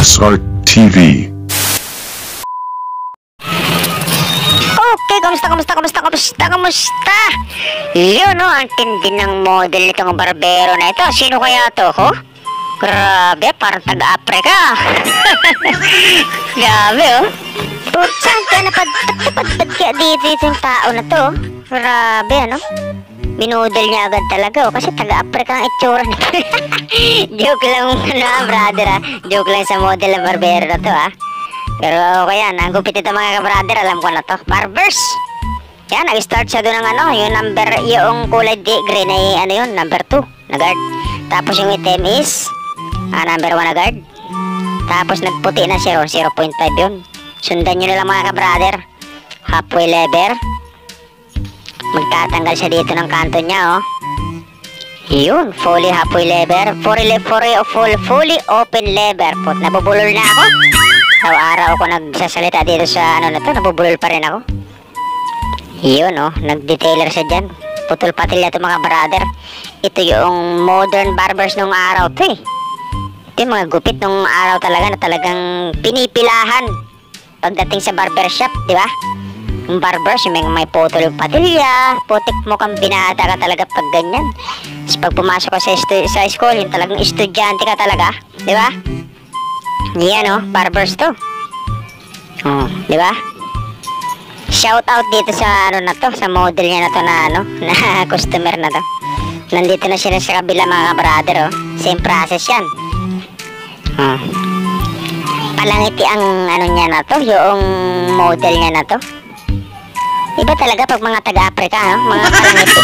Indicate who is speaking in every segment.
Speaker 1: SR TV.
Speaker 2: Okay, kamusta? Yun o, ang tindi ng model nitong barbero na ito. Sino kaya to, ho? Grabe, parang taga-Afrika. Grabe, oh. Saan kaya napadpad kaya dito yung tao na to? Grabe, ano? Minudel niya agad talaga, oh. Kasi taga-Afrika ang itsura nito. Joke lang, brother, ha? Joke lang sa model ng barbero na to, ha? Pero okay yan, ang gupit ito mga ka-brother, alam ko na to. Barbers! Yan, nag-start siya doon ng yung kulay green ay yun, number 2 na guard. Tapos yung item is number 1 na guard. Tapos nagputi na siya, 0.5 yun. Sundan nyo na lang mga ka-brother. Halfway lever. Magtatanggal siya dito ng kanto niya, oh. Yun, fully halfway lever. Fully open lever. Nabubulol na ako. Araw-araw ako nagsasalita dito sa na to, nabubulol pa rin ako. Yun, oh, nag-detailer siya dyan. Putol-patilya to mga brother. Ito yung modern barbers nung araw to, eh. Ito yung mga gupit nung araw talaga na talagang pinipilahan pagdating sa barbershop, di ba? Yung barbers, yung may putol-patilya, putik mo kang binata ka talaga pag ganyan. Tapos pag pumasok ka sa school, yung talagang estudyante ka talaga, di ba? Yan, oh, barbers to. Oh, di ba? Shout out dito sa sa model niya na to na na customer na to. Nandito na siya sa kabila mga brother, oh. Same process yan. Oh. Palangiti ang niya na to, yung model niya na to. Iba talaga pag mga taga-Afrika, no? Mga palangiti.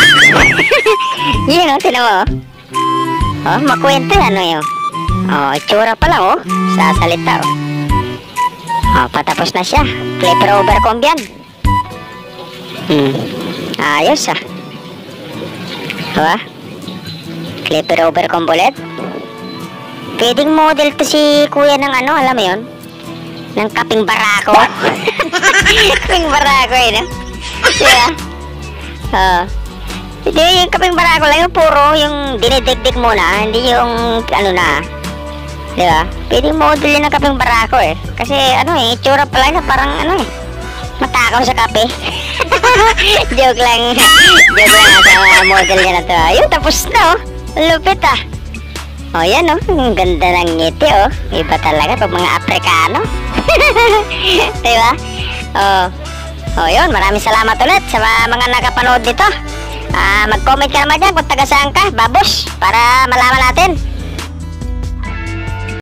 Speaker 2: Yun, oh, tinan mo, oh. Oh, makwento yun. Oh, itsura pa lang, oh. Sasalita, oh. Oh, patapos na siya. Clipper overcomb yan. Ayos, ah. Diba? Clipper overcomb ulit. Pwedeng model to si kuya ng alam mo yun? Ng kaping barako. Kaping barako, no? Diba? Oh. Hindi yung kaping barako lang, yung puro yung dinidikdik muna, hindi yung na. Diba? Pwedeng model yun ng kaping barako, eh. Kasi itsura pala na parang matakaw sa kape. Joke lang sa model niya na to. Ayun, tapos na, oh. Lupit, ah. Oh, yan, oh. Ang ganda ng ngiti, oh. Iba talaga pag mga Afrikano. Diba? Oh. Oh, yun. Maraming salamat ulit sa mga nakapanood dito. Mag-comment ka naman dyan kung taga saan ka, babos, para malaman natin.